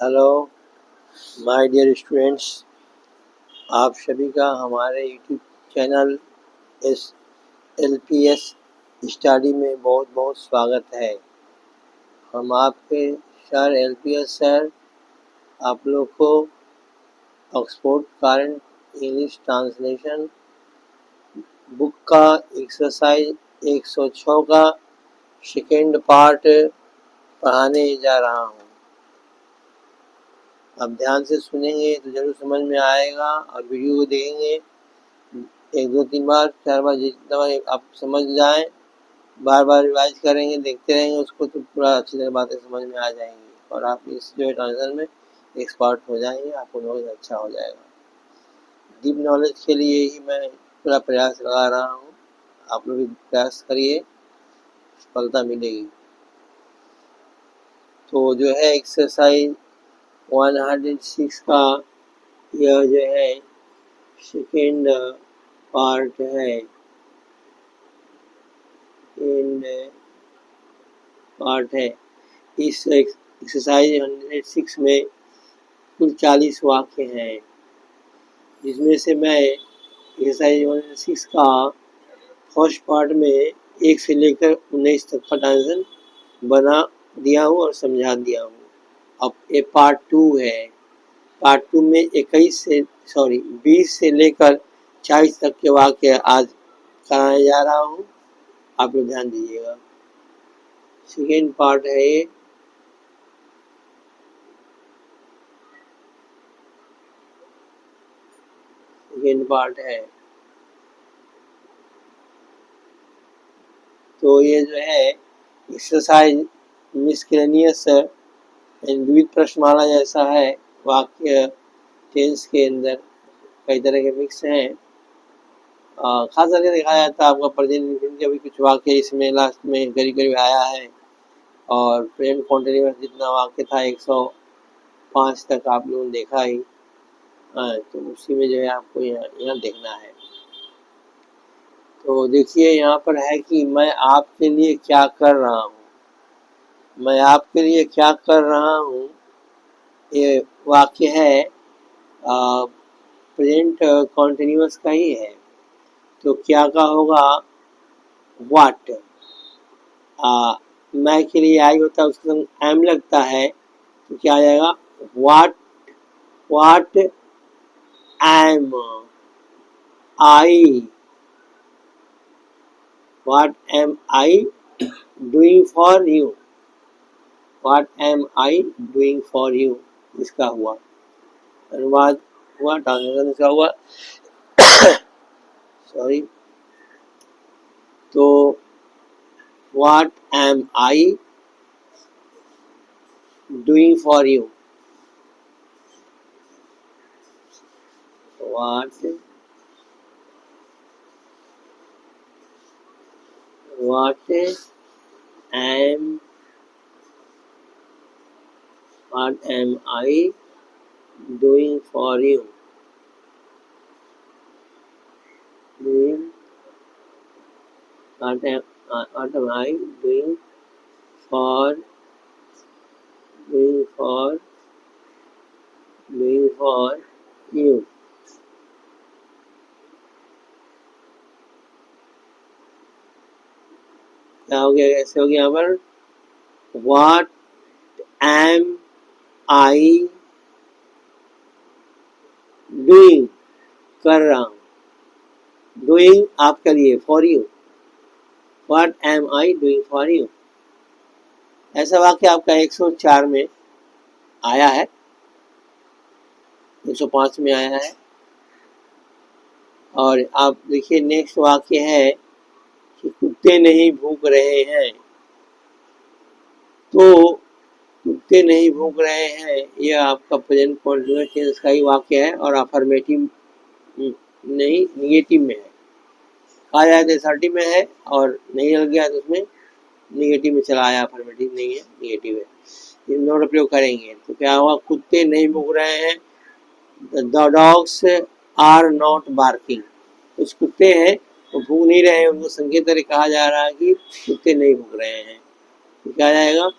Hello my dear students, आप सभी का हमारे यूट्यूब चैनल LPS स्टडी में बहुत बहुत स्वागत है। हम आपके सर LPS सर आप लोग को Oxford current English translation book का एक्सरसाइज 106 का सेकेंड पार्ट पढ़ाने जा रहा हूँ। आप ध्यान से सुनेंगे तो ज़रूर समझ में आएगा और वीडियो को देखेंगे 1-2-3 बार 4 बार, जितना बार आप समझ जाएं, बार बार रिवाइज करेंगे, देखते रहेंगे उसको, तो पूरा अच्छी तरह बातें समझ में आ जाएंगी और आप इस जो है ट्रांसलेशन में एक्सपर्ट हो जाएंगे। आपको नॉलेज अच्छा हो जाएगा। डीप नॉलेज के लिए ही मैं पूरा प्रयास लगा रहा हूँ। आप लोग भी प्रयास करिए, सफलता मिलेगी। तो जो है एक्सरसाइज 106 का यह जो है सेकेंड पार्ट है। इस एक्सरसाइज 106 में कुल 40 वाक्य हैं, जिसमें से मैं एक्सरसाइज 106 का फर्स्ट पार्ट में 1 से लेकर 19 तक का ट्रांसलेशन बना दिया हूँ और समझा दिया हूँ। अब ये पार्ट 2 है। पार्ट 2 में 20 से लेकर 40 तक के वाक्य आज कराने जा रहा हूँ। आप लोग ध्यान दीजिएगा। सेकेंड पार्ट है ये। सेकेंड पार्ट है। तो ये जो है एक्सरसाइज मिसकेलेनियस विविध प्रश्नमाला जैसा है। वाक्य टेंस के अंदर कई तरह के मिक्स हैं। खास करके देखा जाता है आपका प्रेजेंट के भी कुछ वाक्य इसमें लास्ट में करीब करीब आया है, और प्रेजेंट कॉन्टिन्यूअस जितना वाक्य था 105 तक आप लोगों ने देखा ही। तो उसी में जो है आपको यहाँ देखना है। तो देखिए यहाँ पर है कि मैं आपके लिए क्या कर रहा हूँ। मैं आपके लिए क्या कर रहा हूँ, ये वाक्य है प्रेजेंट कॉन्टिन्यूअस का ही है। तो क्या का होगा व्हाट। मैं के लिए आई होता है, उसके संग एम लगता है, तो क्या आ जाएगा what am I, what am I doing for you. What am I doing for you, इसका हुआ अनुवाद हुआ, ट्रांसलेशन इसका हुआ। सॉरी। तो what am I doing for you. What am I doing for you. What am I doing for you? क्या हो गया, कैसे हो गया यहाँ पर What am I doing, कर रहा हूँ। Doing आपके लिए, for you. What am I doing for you? ऐसा वाक्य आपका 104 में आया है, 105 में आया है। और आप देखिए नेक्स्ट वाक्य है कि कुत्ते नहीं भूख रहे हैं। तो कुत्ते नहीं भूख रहे हैं, यह आपका प्रेजेंट कॉन्टिन्यूअस टेंस का ही वाक्य है और अफर्मेटिव नहीं, निगेटिव में है। कहा जाए तो असर्टिव में है, और नहीं लग गया तो उसमें निगेटिव में चला आया, अफर्मेटिव नहीं है, निगेटिव है। इन दोनों प्रयोग करेंगे तो क्या हुआ, कुत्ते नहीं भूख रहे हैं। The dogs are not barking. कुछ कुत्ते हैं वो भूख नहीं रहे हैं, उनको संकेत करके कहा जा रहा है कि कुत्ते नहीं भूख रहे हैं। तो क्या जाएगा,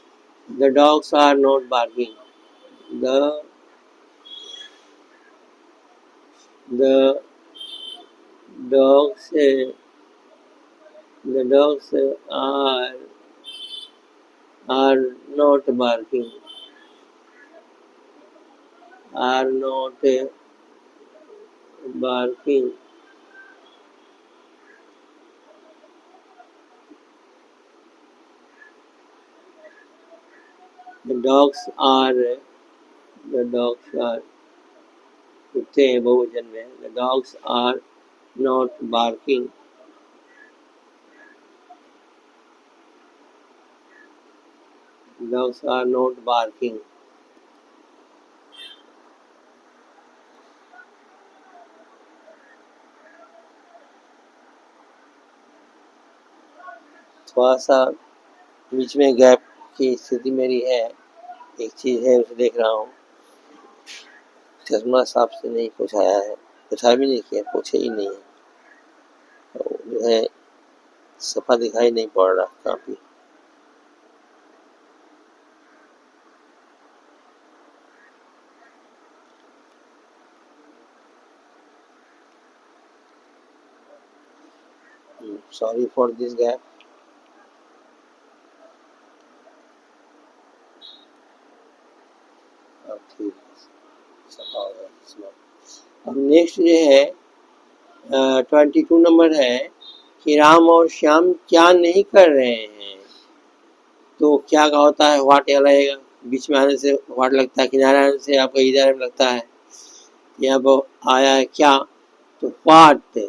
the dogs are not barking. the the dogs the dogs are not barking, are not barking. The dogs are the dogs are कुत्ते हैं बहुवचन में. The dogs are not barking. Dogs are not barking. थोड़ा सा बीच में gap की स्थिति मेरी है. एक चीज है उसे देख रहा हूँ. चश्मा साफ से नहीं पोछाया है, पोछा भी नहीं किया, पोछे ही नहीं है, तो जो है सफा दिखाई नहीं पड़ रहा काफी. Sorry for this gap. अब ठीक सफा हो गया. अब नेक्स्ट जो है 22 नंबर है कि राम और श्याम क्या नहीं कर रहे हैं. तो क्या का होता है व्हाट या लगेगा. बीच में आने से व्हाट लगता है, किनारे आने से आपका इधर में लगता है. यहाँ पर आया है क्या, तो what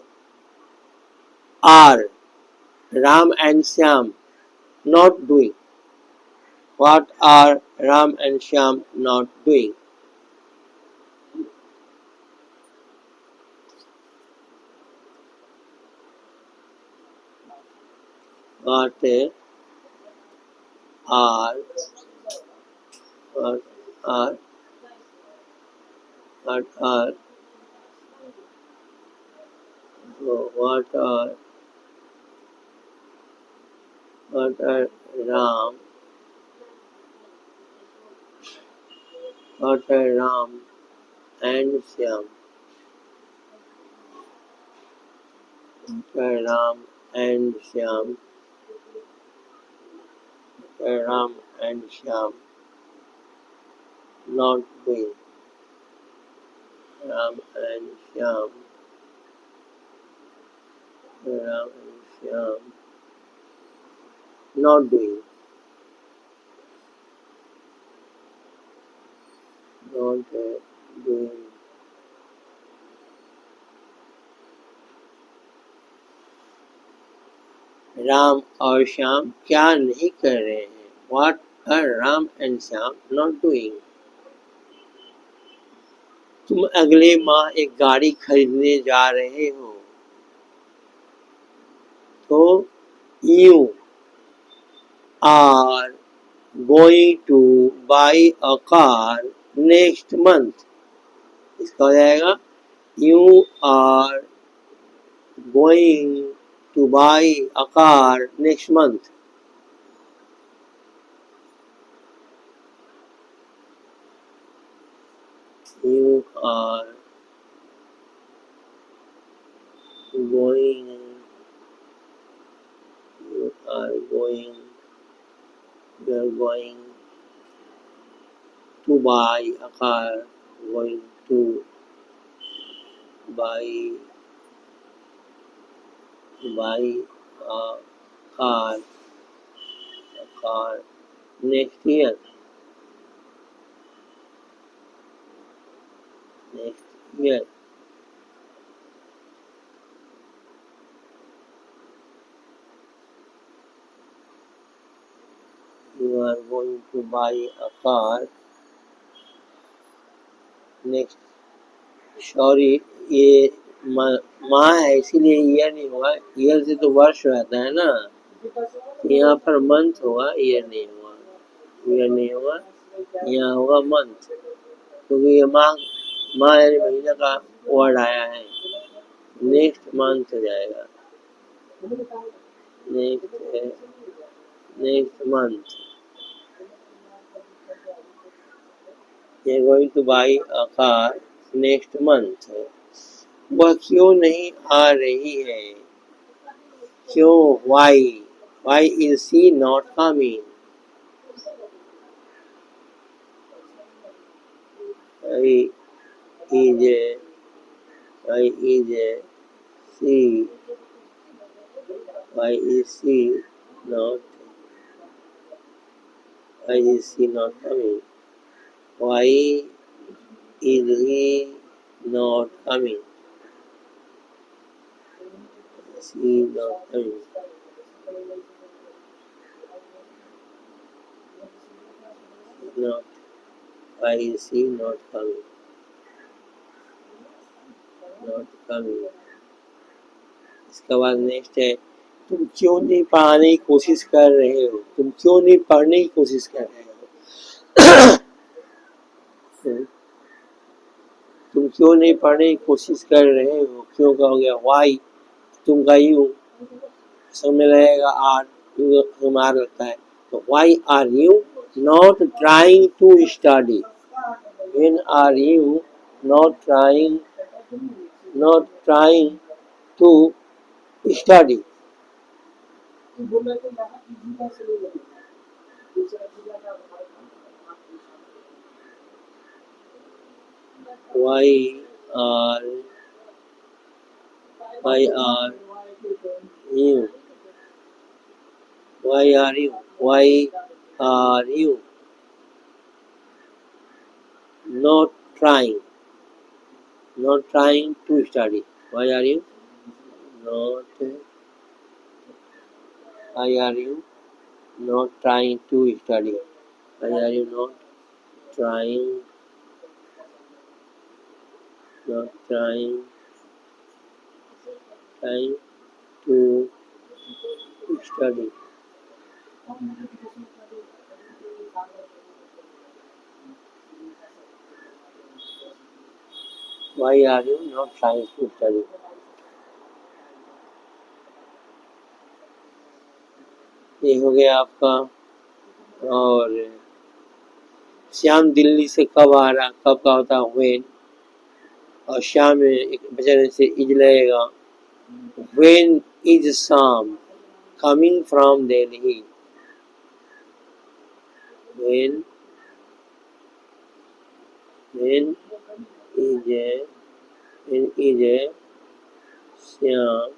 are Ram and Shyam not doing. What are Ram and Shyam not doing. What are what are what are what are Ram what are Ram and Shyam. What are Ram and Shyam. What are Ram and Shyam not doing. Ram and Shyam. Ram and Shyam not doing. Not doing. Ram और श्याम क्या नहीं कर रहे हैं. What are Ram and Shyam not doing. तुम अगले माह एक गाड़ी खरीदने जा रहे हो, तो you are going to buy a car next month. इसका हो जाएगा you are going to buy a car next month. You are going you are going to buy a car, going to buy a car next year. You are going to buy a car next. Sorry, ये माह है इसीलिए year नहीं होगा. Year से तो वर्ष रहता है ना, यहाँ पर मंथ होगा, ईयर नहीं होगा. यहाँ होगा मंथ, क्योंकि ये माह यानी महीना का वर्ड आया है. नेक्स्ट मंथ हो जाएगा. Next month. They are going to buy a car next month. वह क्यों नहीं आ रही है? क्यों? Why? Why is she not coming? Why is she? Why is she not? Why is she not coming? Why is he not coming? She not coming. Not. Why is he not coming? Not coming. इसके बाद next है, तुम क्यों नहीं पढ़ाने की कोशिश कर रहे हो? तुम क्यों नहीं पढ़ने की कोशिश कर रहे हो? तुम क्यों नहीं पढ़ने की कोशिश कर रहे हो? क्यों कहोगे? वाई, तुम का यू समय लगेगा आर, हमारा लगता है, तो why are you not trying to study? When are you not trying to study? Why are you? Why are you? Why are you not trying to study? Why are you not? Why are you not trying to study? Why are you not trying to study? Why are you not trying to study? ये हो गया आपका। और श्याम दिल्ली से कब आ रहा? कब का होता है व्हेन, और श्याम में एक बचने से इज लगेगा। When is Shyam coming from Delhi? When is Shyam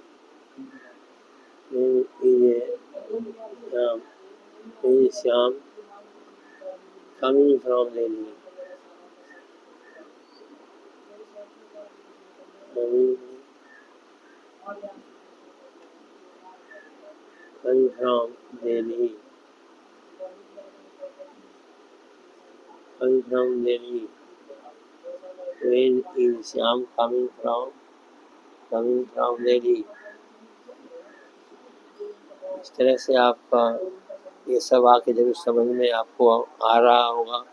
coming from Delhi? Coming from Delhi. When is Shyam coming from Delhi? इस तरह से आपका ये सब आके जरूर समझ में आपको आ रहा होगा।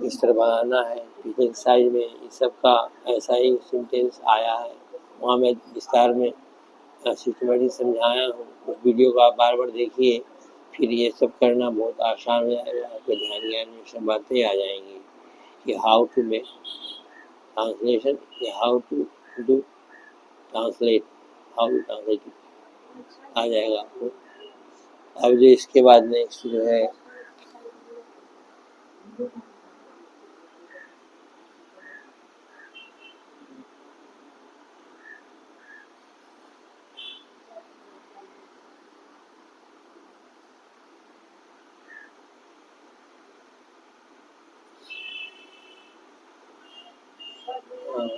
इस तरह बनाना है। पिछले एक्सरसाइज में इस सब का ऐसा ही सेंटेंस आया है, वहाँ मैं विस्तार में सिस्टमेटिक समझाया हूँ। उस वीडियो को आप बार बार देखिए, फिर ये सब करना बहुत आसान हो जाएगा। आपके ध्यान ज्ञान में सब बातें आ जाएंगी कि how to make translation, how to do translate, आ जाएगा आपको। अब जो इसके बाद नेक्स्ट जो है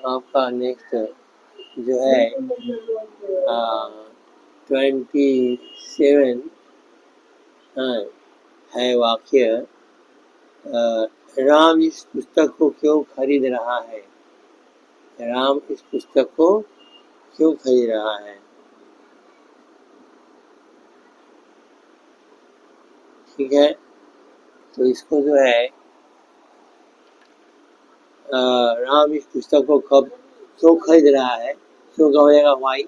आपका नेक्स्ट जो है 27 है वाक्य। राम इस पुस्तक को क्यों खरीद रहा है? राम इस पुस्तक को क्यों खरीद रहा है? ठीक है, तो इसको जो है राम इस पुस्तक को कब क्यों खरीद रहा है, क्यों का हो जाएगा वाई।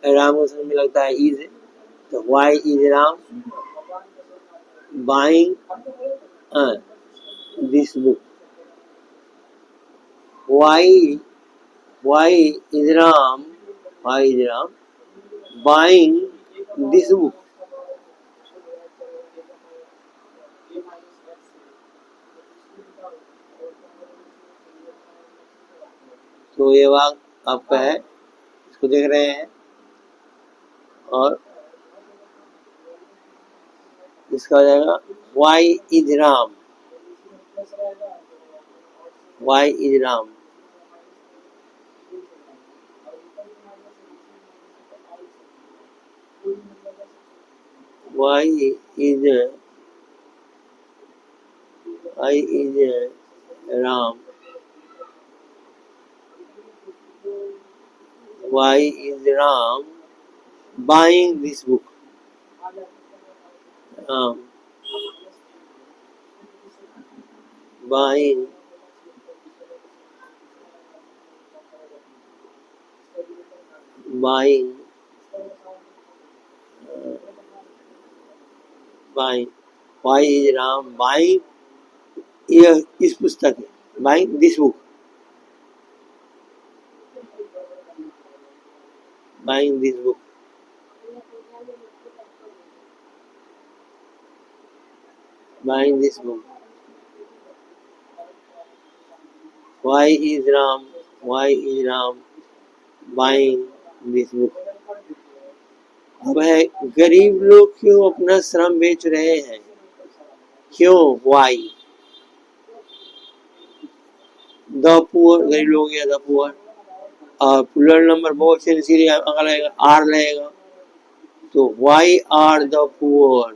राम को समझ में लगता है इज, तो why is Ram buying this book? Why is Ram buying this book? तो ये वाक्य आपका है, इसको देख रहे हैं। और इसका हो जाएगा Why is Ram? Why is Ram? Why is Ram? Why is Ram buying this book? Buying buying Why is Ram buying यह इस पुस्तक है, buying this book, buying this book. Buying this book. Why is Ram buying this book? अब है गरीब लोग क्यों अपना श्रम बेच रहे हैं? क्यों? Why? The poor, गरीब लोग या the poor, और plural number बहुत से इसीलिए अगला लगेगा are लगेगा, तो why are the poor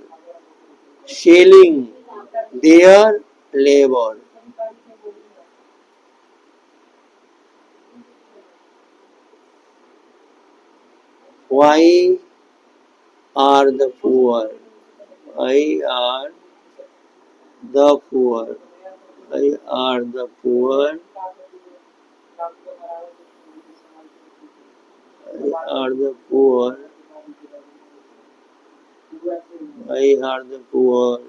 selling their labor? Why are the poor? Why are the poor? Why are the poor? Why are the poor? Why are the poor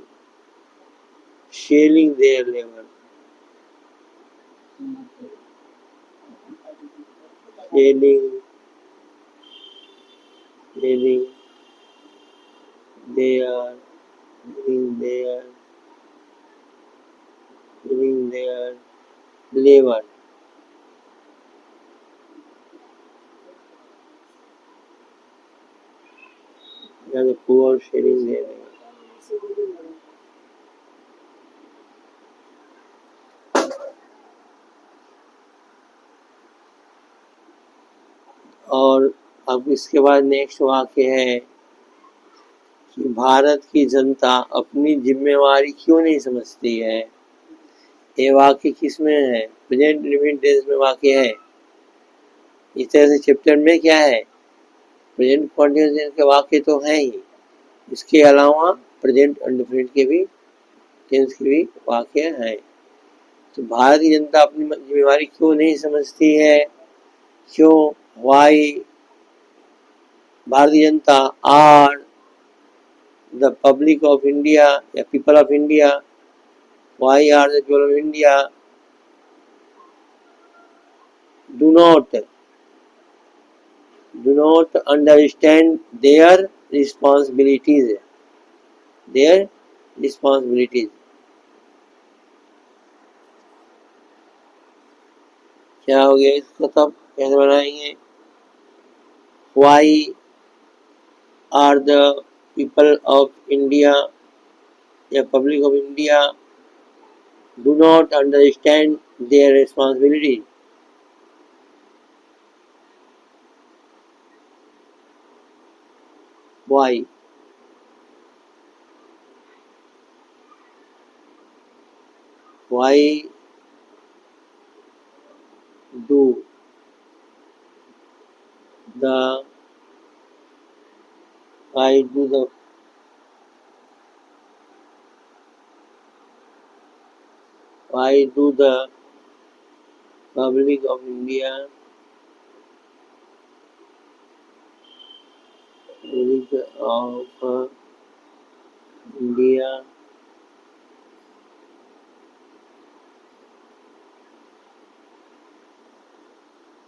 selling their labor? Selling their labor. They are the poor selling their labor. और अब इसके बाद next वाक्य है कि भारत की जनता अपनी जिम्मेवारी क्यों नहीं समझती है? ये वाक्य किसमें है? प्रेजेंट इंडेफिनिट टेंस में वाक्य है। इस तरह से चैप्टर में क्या है? प्रेजेंट कॉन्टिन्यूअस टेंस के वाक्य तो हैं ही, इसके अलावा प्रेजेंट इंडेफिनिट के भी टेंस के भी वाक्य हैं। तो भारत की जनता अपनी जिम्मेवारी क्यों नहीं समझती है? क्यों? वाई भारतीय जनता are the public of India या people of India, why are the people of India do not understand their responsibilities. क्या हो गया इसको? तब कैसे बनाएंगे? Why are the people of India या public of India do not understand their responsibility? Why? Why do the public of India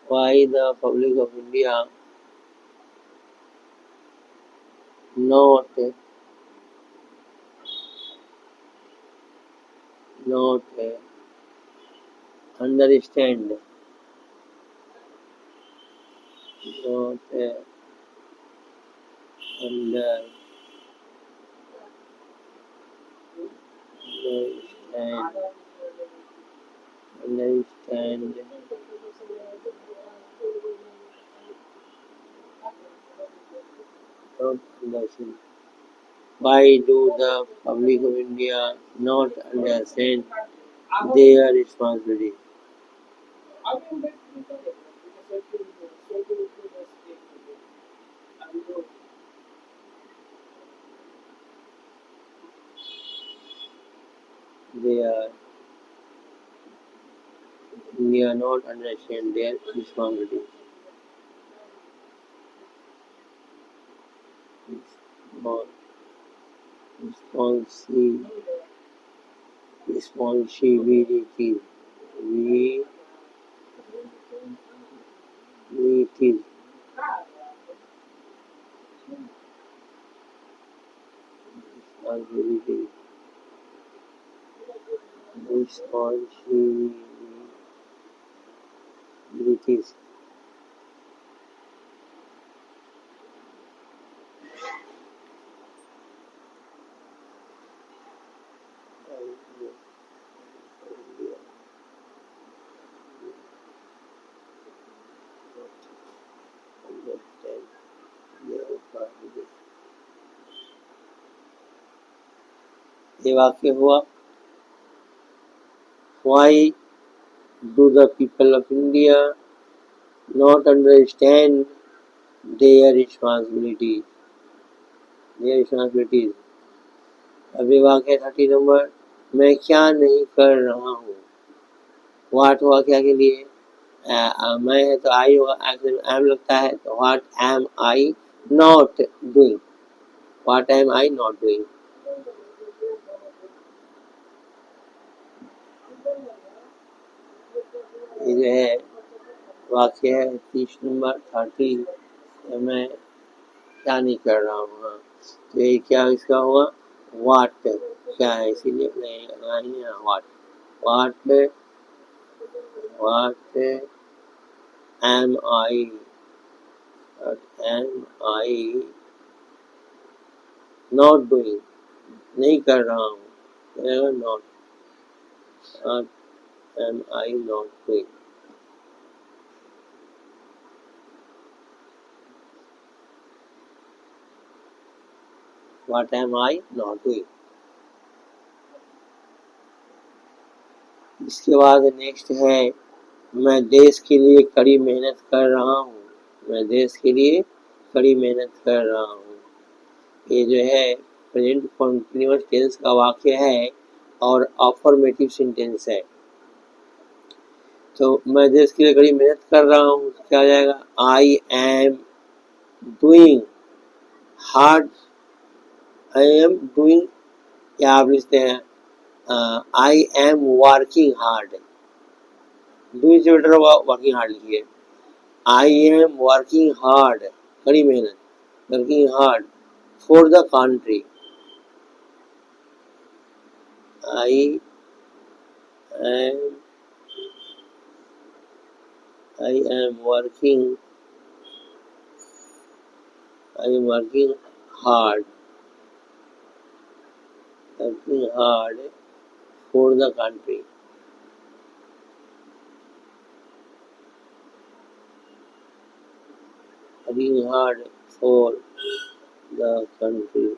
why the public of India not understand not understand understand not understand. Why do the public of India not understand their responsibility? They are India not understand their responsibility. Respon- responsi- Responsibility. We it responsibility. Responsibilities. ये वाक्य हुआ. Why do the people of India not understand their responsibilities? Their responsibilities. अभी वाक्य 30 number. मैं क्या नहीं कर रहा हूँ. वाट हुआ क्या के लिए. मैं है तो आई होगा. एम लगता है तो what am I not doing. What am I not doing. ये जो है वाक्य है 30 नंबर 30. मैं क्या नहीं कर रहा हूँ. हाँ, तो ये क्या इसका हुआ. वाट क्या है इसीलिए नहीं है. What what am I not doing. नहीं कर रहा हूँ. Not am I not doing. What am I not doing. इसके बाद नेक्स्ट है मैं देश के लिए कड़ी मेहनत कर रहा हूँ. मैं देश के लिए कड़ी मेहनत कर रहा हूँ. ये जो है प्रेजेंट कॉन्टिन्यूअस टेंस का वाक्य है और अफर्मेटिव सेंटेंस है. तो मैं देश के लिए कड़ी मेहनत कर रहा हूँ. क्या आ जाएगा. I am doing hard. I am doing या आप लिखते हैं I am working hard. Doing से बेटर होगा वर्किंग हार्ड लिखिए. I am working hard. कड़ी मेहनत. Working hard for the country. I am working hard for the country. Working hard for the country.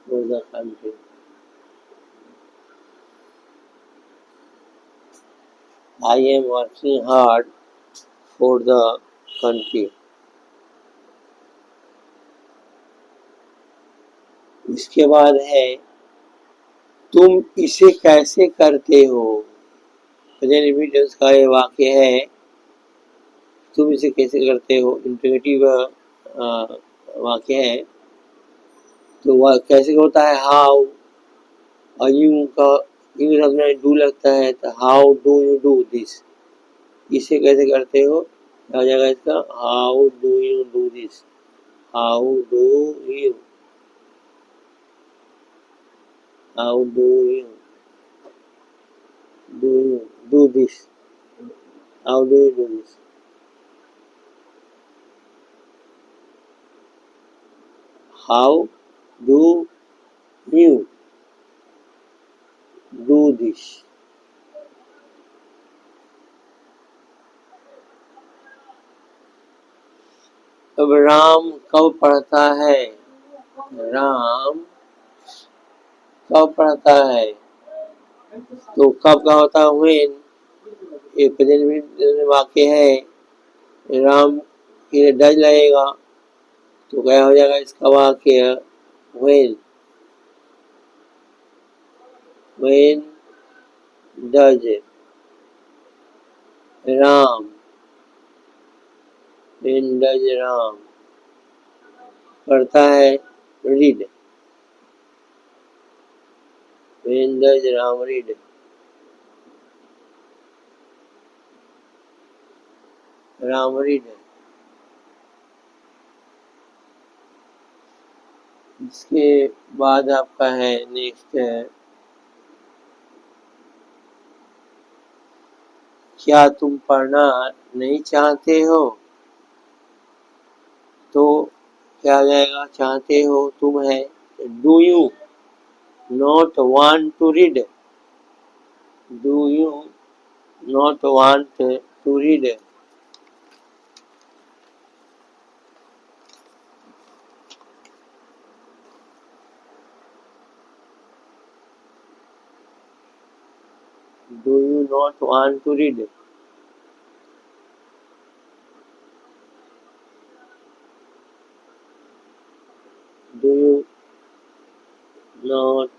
For the country. I am working hard for the country. इसके बाद है तुम इसे कैसे करते हो. प्रेजेंट टेंस का ये वाक्य है. तुम इसे कैसे करते हो. इंटरोगेटिव वाक्य है. तो वह कैसे होता है हाउ, और यू का यू लगना डू लगता है, तो how do you do this, इसे कैसे करते हो, क्या हो जाएगा इसका, how do you do this, how do you, how do you do this, how do you do this. How do you do this. अब राम कब पढ़ता है, राम कब पढ़ता है, तो कब का होता है व्हेन, एक प्रेजेंट वाक्य है, राम फिर डज लगेगा, तो क्या हो जाएगा इसका वाक्य, when, when does Ram, when does Ram पढ़ता है read, when does Ram read, Ram read. इसके बाद आपका है नेक्स्ट है, क्या तुम पढ़ना नहीं चाहते हो, तो क्या आ जाएगा, चाहते हो तुम है, do you not want to read, do you not want to read, do you not want to read, do you not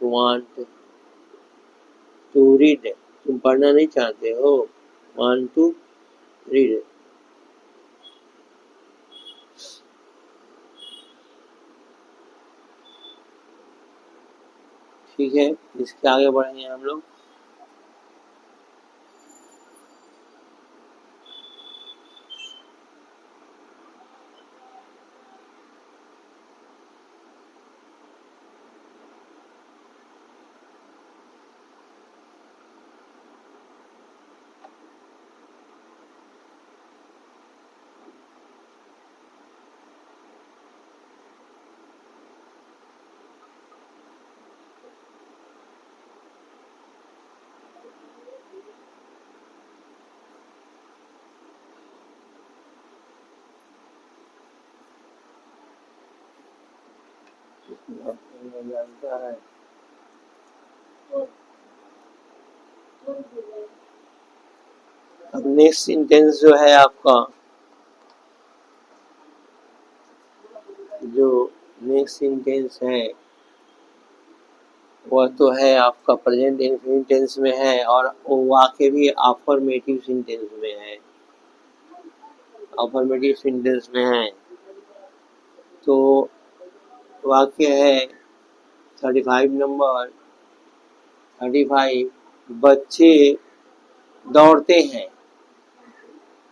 want to read, तुम पढ़ना नहीं चाहते हो, वांट टू रीड। ठीक है, इसके आगे बढ़ेंगे हम लोग। जानता है अब नेक्स्ट सेंटेंस जो है आपका, जो नेक्स्ट सेंटेंस है वह तो है आपका प्रेजेंट इंफिनिट टेंस में है, और वो वाक्य भी अफर्मेटिव सेंटेंस में है, अफर्मेटिव सेंटेंस में है। तो वाक्य है 35 नंबर, 35, बच्चे दौड़ते हैं,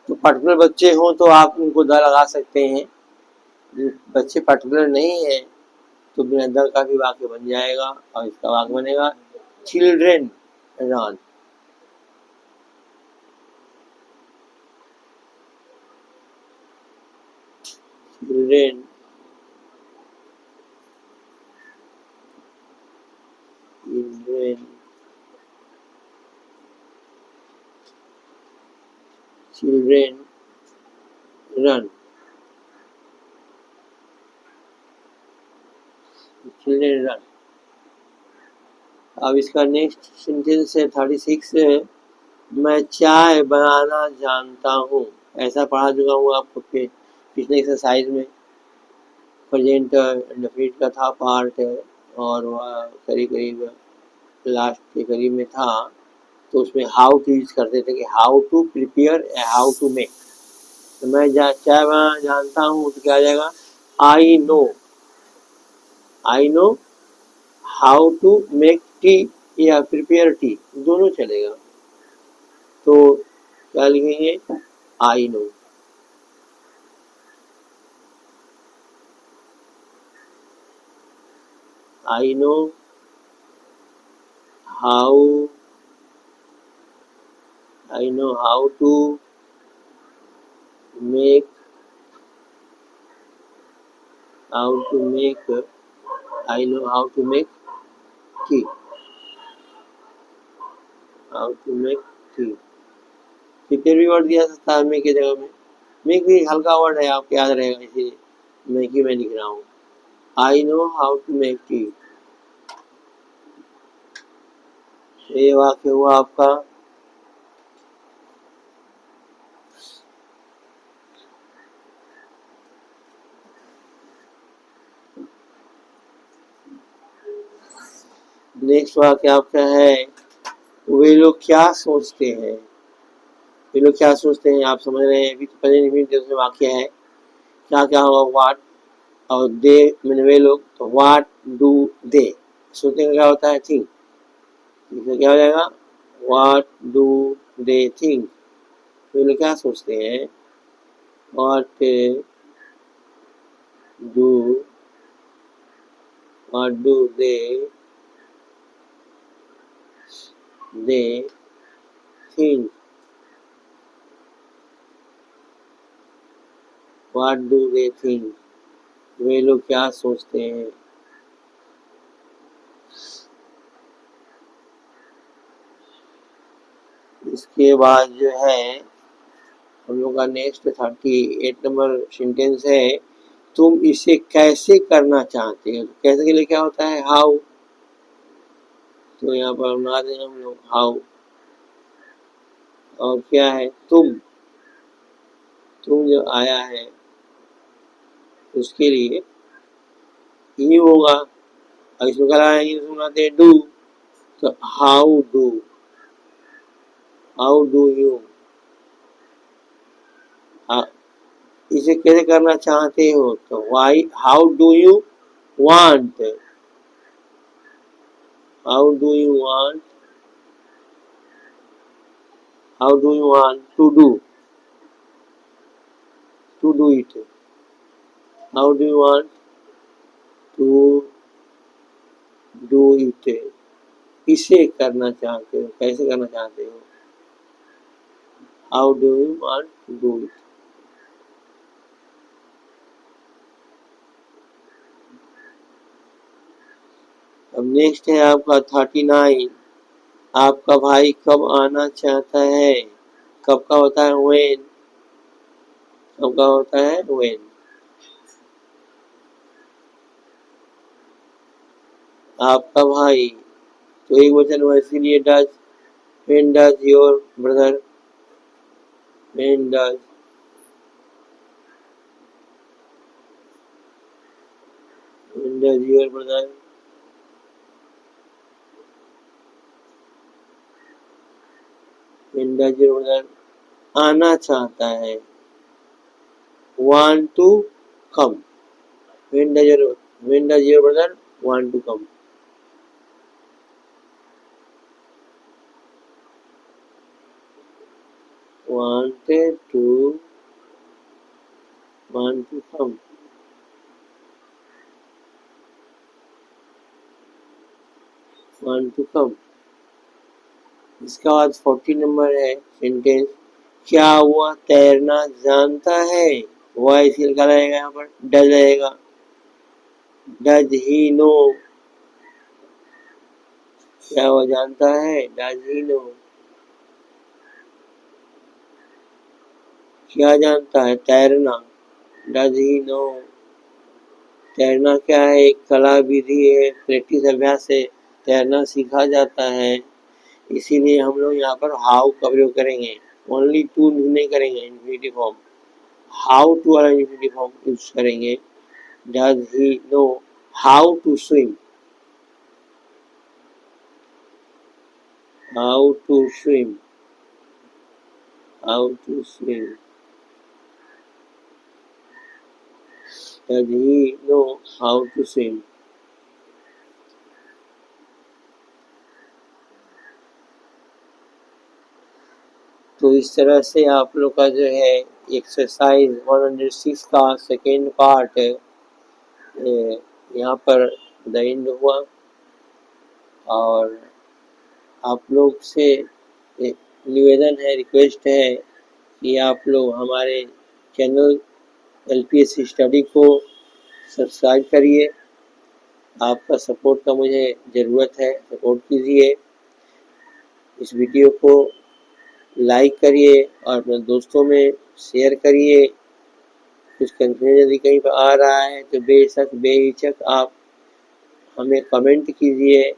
तो पर्टिकुलर बच्चे हों तो आप उनको द लगा सकते हैं, बच्चे पर्टिकुलर नहीं है तो बिना द का भी वाक्य बन जाएगा, और इसका वाक्य बनेगा children run, children children children run, children run. अब इसका नेक्स्ट सेंटेंस है 36, मैं चाय बनाना जानता हूँ, ऐसा पढ़ा चुका हूँ आपको पिछले एक्सरसाइज में, प्रेजेंट इंडेफिनिट का था पार्ट, और वह करीब करीब लास्ट के करीब में था, तो उसमें हाउ टू यूज करते थे कि how to prepare, how to make, तो मैं चाहे मैं जानता हूँ तो क्या आ जाएगा, I know how to make tea या प्रिपेयर टी, दोनों चलेगा। तो क्या लिखेंगे, I know. I know how to make I know how to make tea, prepare भी वर्ड दिया सकता है मेक की जगह में। मेक भी हल्का वर्ड है, आपको याद रहेगा, इसीलिए मेक ही मैं लिख रहा हूँ। I know how to make tea, ये वाक्य हुआ आपका। नेक्स्ट वाक्य आपका है, वे लोग क्या सोचते हैं। वे लोग क्या सोचते हैं, आप समझ रहे हैं, अभी तो प्रेजेंट वाक्य है। क्या क्या होगा, व्हाट और दे मैंने वे लोग, तो व्हाट डू दे, सोचने का क्या होता है, थिंक। इसमें क्या हो जाएगा, व्हाट डू दे थिंक, वे लोग क्या सोचते हैं। What do they think, what do they think, वे लोग क्या सोचते हैं। इसके बाद जो है हम लोग का नेक्स्ट 38 नंबर सेंटेंस है, तुम इसे कैसे करना चाहते हो। कैसे के लिए क्या होता है, हाउ। तो यहाँ पर बना देंगे हम लोग हाउ, और क्या है, तुम जो आया है उसके लिए यू होगा, और इसमें क्या है, यू बनाते हैं डू, तो हाउ डू यू, इसे कैसे करना चाहते हो, तो why how do you want, how do you want to do it, how do you want to do it, इसे करना चाहते हो, कैसे करना चाहते हो, how do you want to do it. अब नेक्स्ट है आपका 39, आपका भाई कब आना चाहता है। कब का होता है, व्हेन, कब का होता है, व्हेन। आपका भाई, तो एक वचन हुआ, इसीलिए does, when does your brother, when does your brother, when does your brother आना चाहता है, want to come, when does your brother want to come, wanted to want to come, want to come। इसका बाद 40 number है sentence, क्या वह तैरना जानता है। वह इसी लगा रहेगा, यहाँ पर डज रहेगा, डज ही नो, क्या वह जानता है, डज ही नो, क्या जानता है, तैरना, डज ही नो। तैरना क्या है, एक कला विधि है, प्रैक्टिस अभ्यास से तैरना सीखा जाता है। इसीलिए हम लोग यहाँ पर हाउ का प्रयोग करेंगे, ओनली टू नहीं करेंगे इन्फिनिटिव फॉर्म, हाउ टू वाला इन्फिनिटिव फॉर्म यूज करेंगे। Does he know how to swim, how to swim, how to swim. does he know how to swim? तो इस तरह से आप लोग का जो है एक्सरसाइज 106 का सेकेंड पार्ट यहाँ पर द एंड हुआ। और आप लोग से एक निवेदन है, रिक्वेस्ट है कि आप लोग हमारे चैनल LPS स्टडी को सब्सक्राइब करिए। आपका सपोर्ट का मुझे ज़रूरत है, सपोर्ट कीजिए। इस वीडियो को लाइक करिए और अपने दोस्तों में शेयर करिए। कुछ कंफ्यूजन यदि कहीं पर आ रहा है तो बेशक बेहिचक आप हमें कमेंट कीजिए।